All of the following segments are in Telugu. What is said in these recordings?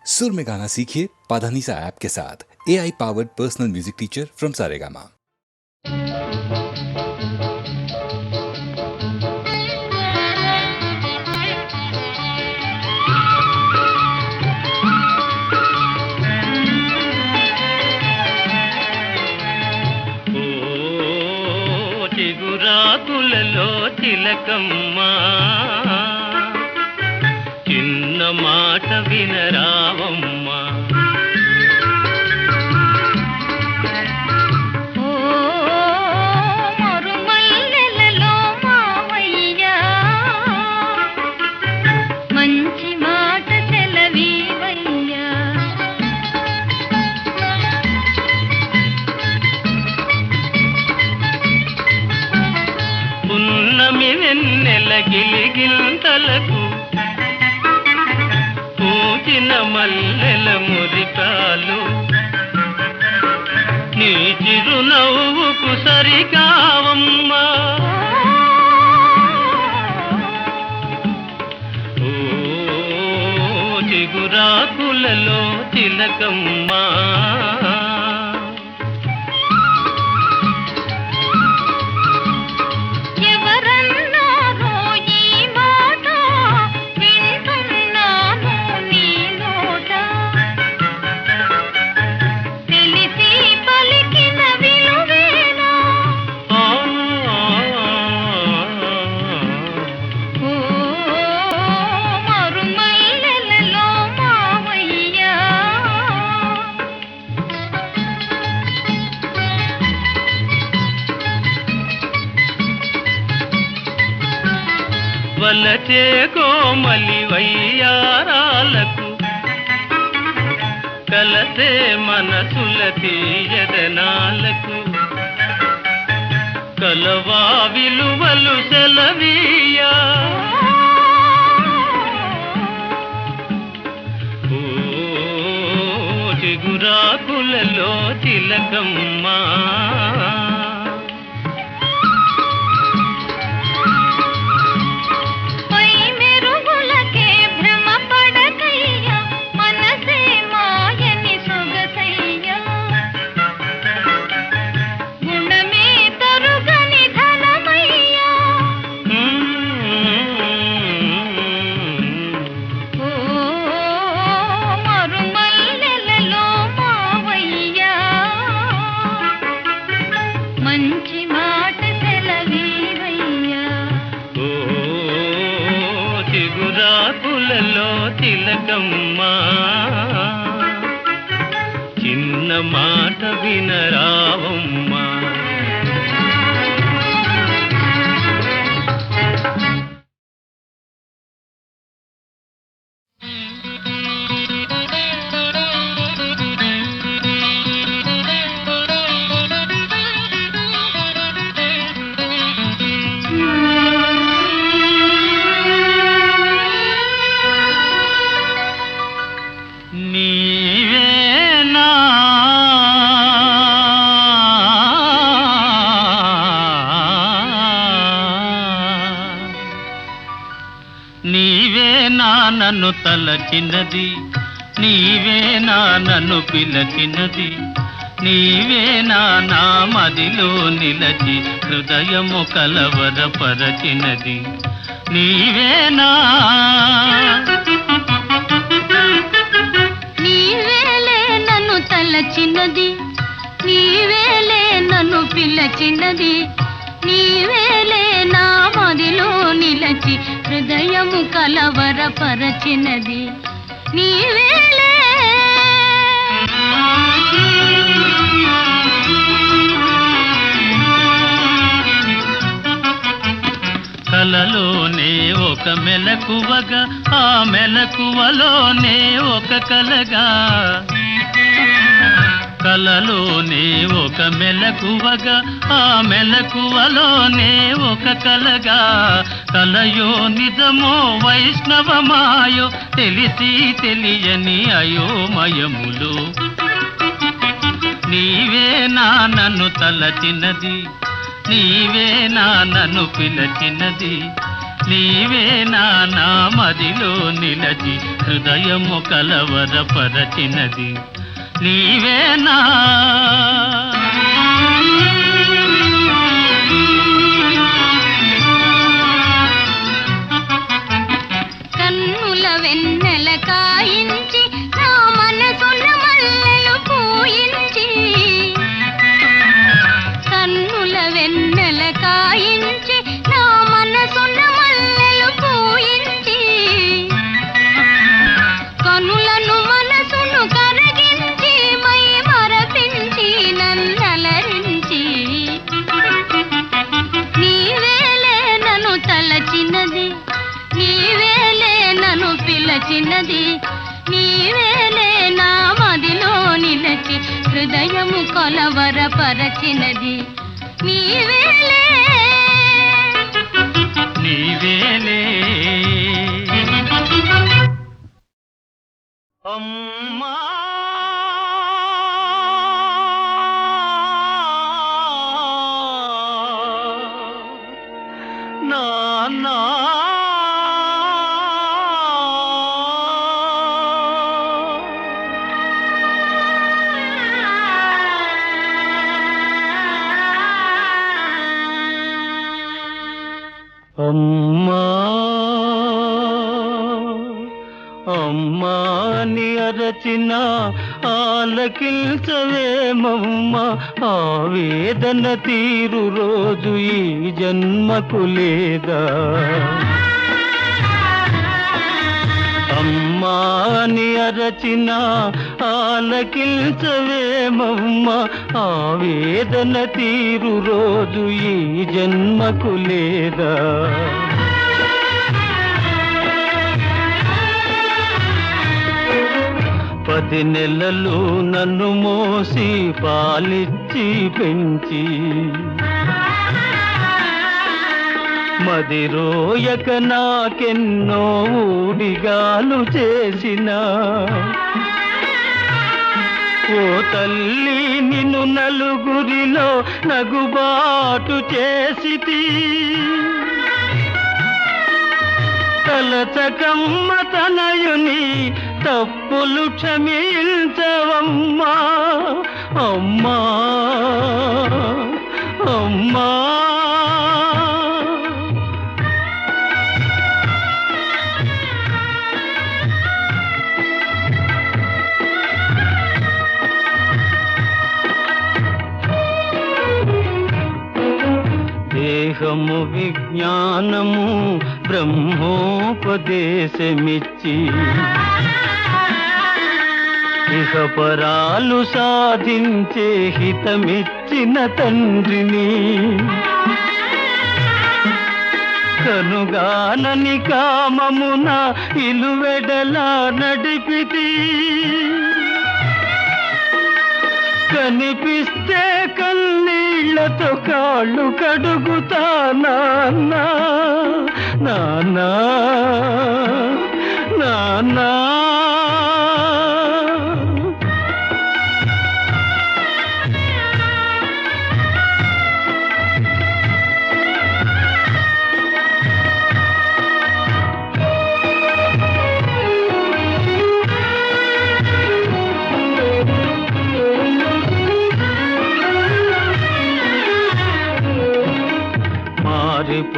सुर में गाना सीखिए पाधानीसा ऐप के साथ। AI powered personal music teacher from Saregama. చిగురాకులలో చిలకమ్మ చిన్న మాట వినరావమ్మ. ఓ మరుమల్లెలలో మావయ్య మంచి మాట సెలవీవయ్యా. పున్నమి వెన్నెల గిలిగింతలకు పూచిన మల్లెల మురికాలు నీ చిరునవ్వుకు సరికావమ్మా. ఓ చిగురాకులలో చిలకమ్మా. వలచే కోమలి వయ్యారాలకు కలసే మనసుల తీయదనాలకు కలవా విలువలు సెలవీయా. ఓ చిగురాకులలో చిలకమ్మా. మంచి మాట సెలవీవయ్యా. ఓ చిగురాకులలో చిలకమ్మా చిన్న మాట వినరావమ్మా. నీవేనా నీవేనా నన్ను తలచినది, నీవేనా నన్ను పిలచినది, నీవేనా నా మదిలో నిలచి హృదయము కలవరపరచినది, నీవేనా నీవేలే నన్ను తలచినది, నీవేలే నన్ను పిలచినది, నీవేలే నా మదిలో నిలచి హృదయము కలవరపరచినది, నీవేలే. కలలోనే ఒక మెలకువగా, ఆ మెలకువలోనే ఒక కలగా, కలలోనే ఒక మెలకువగా, ఆ మెలకువలోనే ఒక కలగా, కలయో నిజమో వైష్ణవమాయో తెలిసి తెలియని అయోమయములు, నీవేనా నన్ను తలచినది, నీవేనా నన్ను పిలచినది, నీవే నా మదిలో నిలచి హృదయము కలవరపరచినది నీవేనా. కన్నుల వెన్నెల కాయించి నా మనసున మల్లెలు పూయించి, కన్నుల వెన్నెల కాయించి నా మనసున మల్లెలు పూయించి, కనులను మనసును కరగించి మై మరపించి నన్నలరించి, నీవేలే నన్ను తలచినది, నీవేలే నన్ను పిలచినది, నీవేలే నా మదిలో నిలచి హృదయము కొలవరపరచినది నీవేలే. నీవేలే అమ్మా నాన్నా అమ్మా అమ్మా అని అరచిన ఆలకిల్చవేమమ్మ, ఆవేదన తీరు రోజు ఈ జన్మకు లేదా. అమ్మా అని అరచిన ఆలకిల్చవేమమ్మ, ఆవేదన తీరు రోజు ఈ జన్మకు లేదా. 10 నెలలు నన్ను మోసి పాలిచ్చి పెంచి, మదిరోయక నాకెన్నో ఊడిగాలు చేసిన ఓ తల్లి, నిన్ను నలుగురిలో నగుబాటు చేసితి. తలచకమ్మ తనయుని తప్పులు క్షమించవమ్మా, అమ్మా అమ్మా. దేహము విజ్ఞానము బ్రహ్మోపదేశమిచ్చి, ఇహపరాలు సాధించే హితమిచ్చిన తండ్రిని, కనుగానని కామమున ఇలువెడలా నడిపితి. కనిపిస్తే కన్నీళ్లతో కాళ్ళు కడుగుతానా నాన్నా నాన్నా.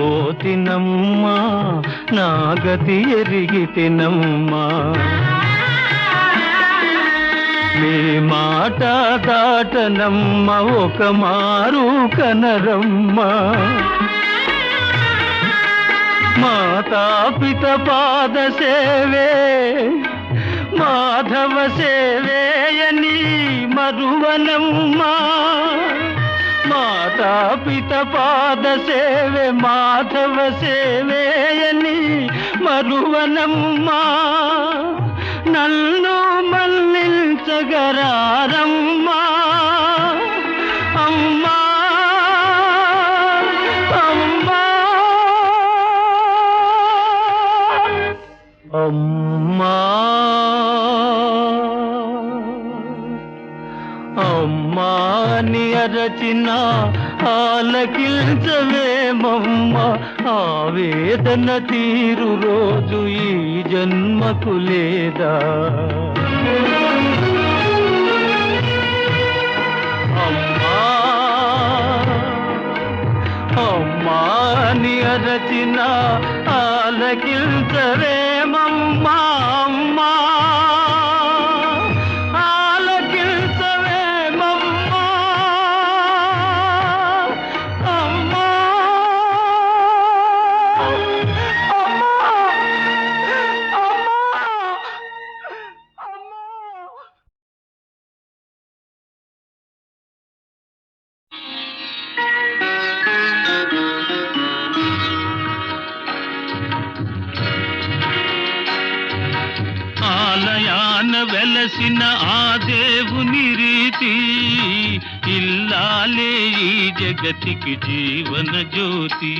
మారిపోతినమ్మా, నా గతి ఎరిగితినమ్మా, మీ మాట దాటనమ్మ ఒక మారు కనరమ్మా. మాతాపిత పాద సేవే మాధవ సేవేయని మరువనమ్మా, మాతాపిత పాద సేవే మాధవ సేవేయని మరువనమ్మా. నన్ను మన్నించగరారమ్మా, అమ్మా అమ్మా అమ్మా అమ్మా అని అరచిన ఆలకించవేమమ్మ ఆవేదన తీరు రోజు ఈ జన్మకు లేదా అమ్మా అమ్మా అని అరచిన ఆలకించవేమమ్మా అమ్మా ఆలయాన వెలసిన ఆ దేవుని రీతి ఇల్లాలే ఈ జగతికి జీవన జ్యోతి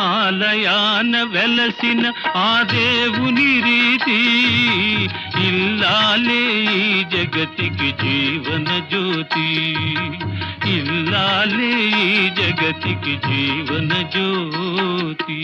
ఆలయాన వెలసిన ఆ దేవుని రీతి ఇల్లాలే ఈ జగతికి జీవన జ్యోతి ఇల్లాలే ఈ జగతికి జీవన జ్యోతి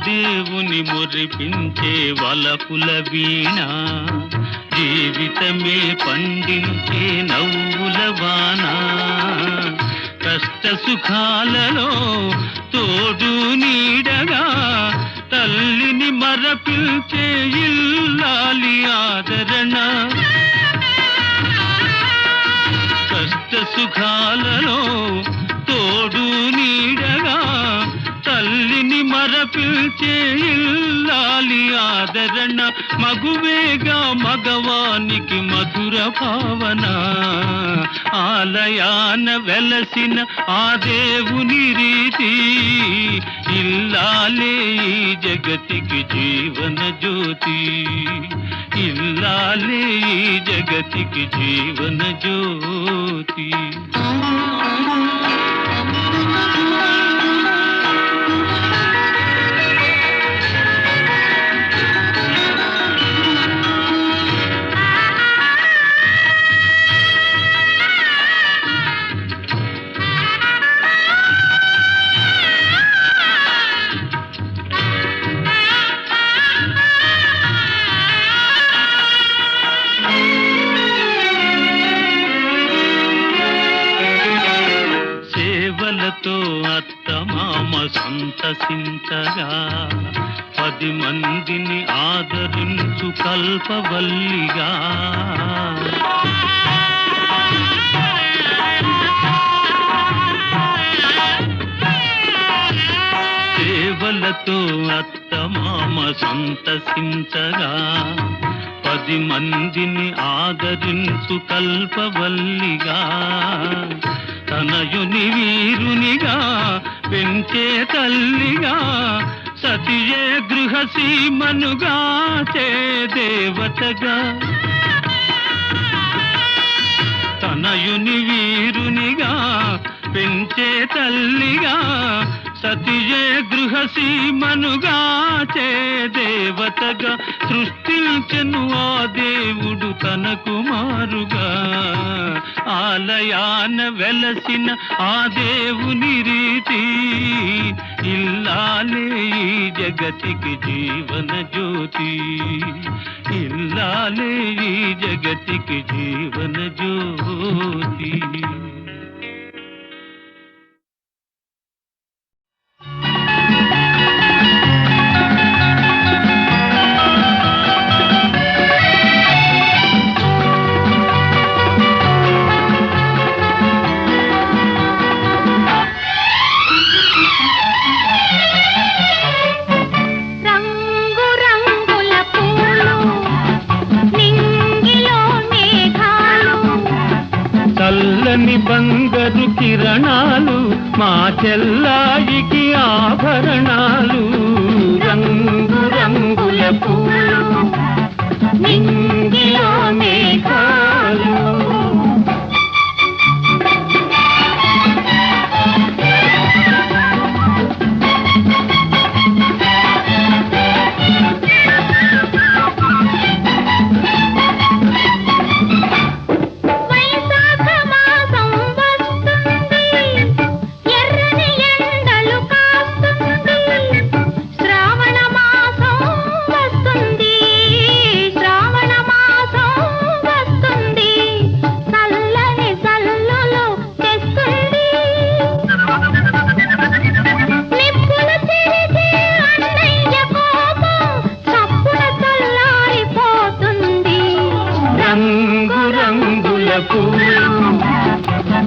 దేవుని మురిపించే వలపుల వీణ జీవితమే పండించే నవ్వుల వాన కష్ట సుఖాలలో తోడు నీడగా తల్లిని మరపిల్చే ఇల్లాలి ఆదరణ కష్ట సుఖాలలో తోడు నీడగా తల్లిని మరపిల్చే ఇల్లాలి ఆదరణ మగువేగా మగవానికి మధుర భావన ఆలయాన వెలసిన ఆ దేవుని రీతి ఇల్లాలే ఈ జగతికి జీవన జ్యోతి ఇల్లాలే ఈ జగతికి జీవన జ్యోతి సేవలతో అత్తమామ సంతసించగా 10 మందిని ఆదరించు కల్పవల్లిగా సేవలతో అత్తమామ సంతసించగా 10 మందిని ఆదరించు కల్పవల్లిగా తనయుని వీరునిగా పెంచే తల్లిగా సతియే గృహసీమనుగా చే దేవతగా తనయుని వీరునిగా పెంచే తల్లిగా సతియే గృహసీమనుగా చే దేవతగా సృష్టించెను ఆ దేవుడు తన కుమారుగా ఆలయాన వెలసిన ఆ దేవుని రీతి ఇల్లాలే ఈ జగతికి జీవన జ్యోతి ఇల్లాలే ఈ జగతికి జీవన జ్యోతి బంగారు కిరణాలు మా చెల్లాయికి ఆభరణాలు రంగు రంగుల పూలు నింగిలో మేఘాలు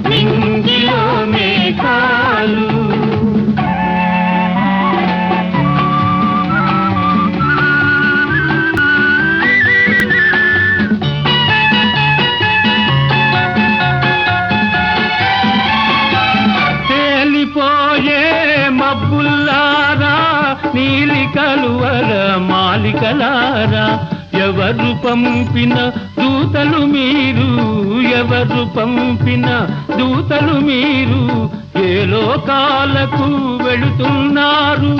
నింగిలో మేఘాలు తేలిపోయే మబ్బుల్లారా నీలి కలువల మాలికలారా ఎవరు పంపిన దూతలు మీరు ఎవరు పంపిన దూతలు మీరు ఏ లోకాలకు వెళుతున్నారు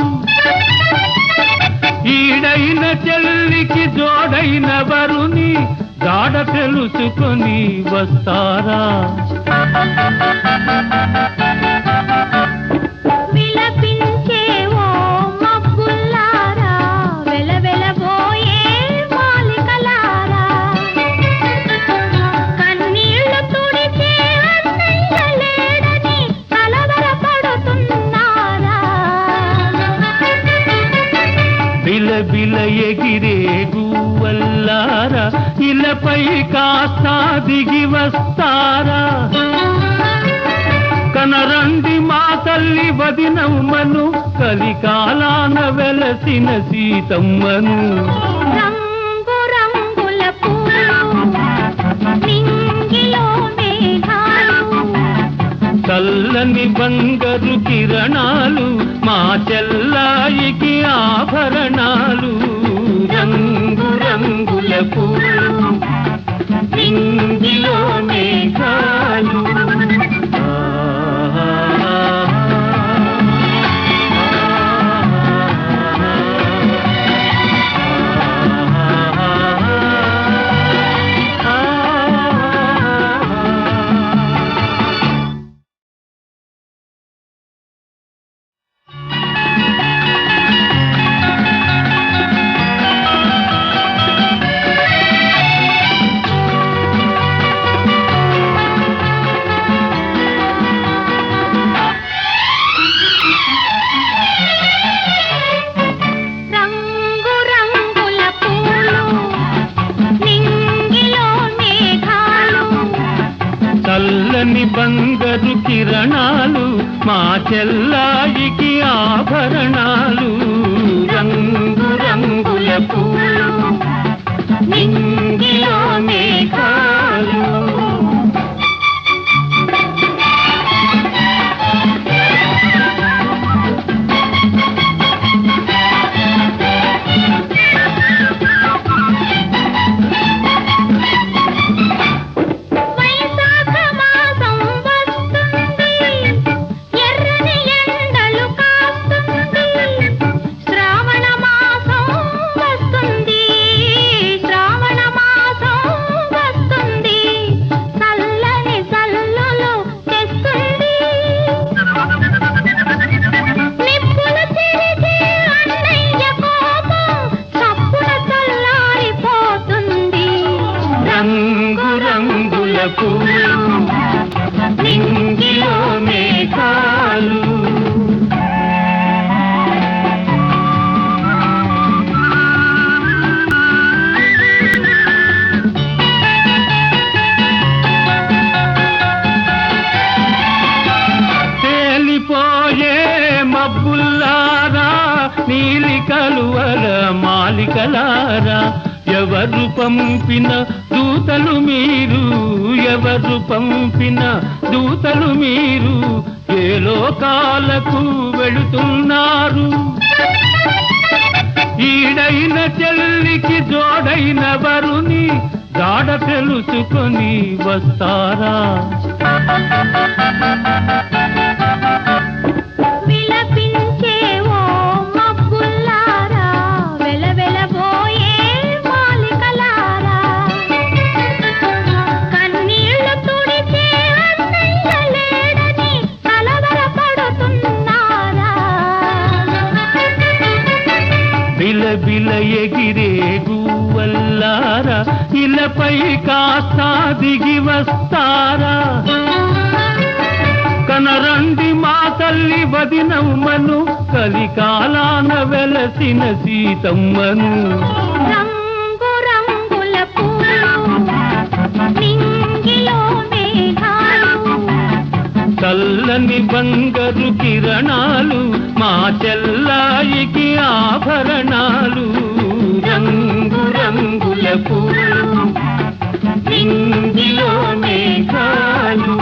ఈడైన చెల్లికి జోడైన వరుని జాడ తెలుసుకొని వస్తారా బిల ఎగిరే గువ్వల్లారా ఇలపై కాస్త దిగి వస్తారా కనరండి మా తల్లి వదినమ్మను కలికాలాన వెలసిన సీతమ్మను రంగు రంగుల పూలు నింగిలో మేఘాలు చల్లని బంగారు కిరణాలు మా చెల్లాయికి ఆభరణాలు రంగు రంగుల పూలు నింగిలో మేఘాలు చల్లని బంగారు కిరణాలు మా చెల్లాయికి ఆభరణాలు రంగు రంగుల పూలు నింగిలో మేఘాలు పూలు నింగిలో మేఘాలు తేలిపోయే మబ్బుల్లారా నీలి కలువల మాలికలారా ఎవరు పంపిన దూతలు మీరు, ఎవరు పంపిన దూతలు మీరు, ఏ లోకాలకు వెళుతున్నారు? ఈడైన చెల్లికి జోడైన వరుని జాడ తెలుసుకొని వస్తారా? విలపించే ఓ మబ్బుల్లారా, వెలవెలబోయే మాలికలారా, కన్నీళ్లు తుడిచే అన్నయ్య లేడని కలవరపడుతున్నారా? బిలబిల ఎగిరే గువ్వల్లారా, ఇలపై కాస్త దిగి వస్తారా? కనరండి మా తల్లి వదినమ్మను, కలికాలాన వెలసిన సీతమ్మను. రంగు రంగుల పూలు, నింగిలో మేఘాలు, చల్లని బంగారు కిరణాలు, మా చెల్లాయికి ఆభరణాలు. రంగు రంగుల పూలు, నింగిలో మేఘాలు.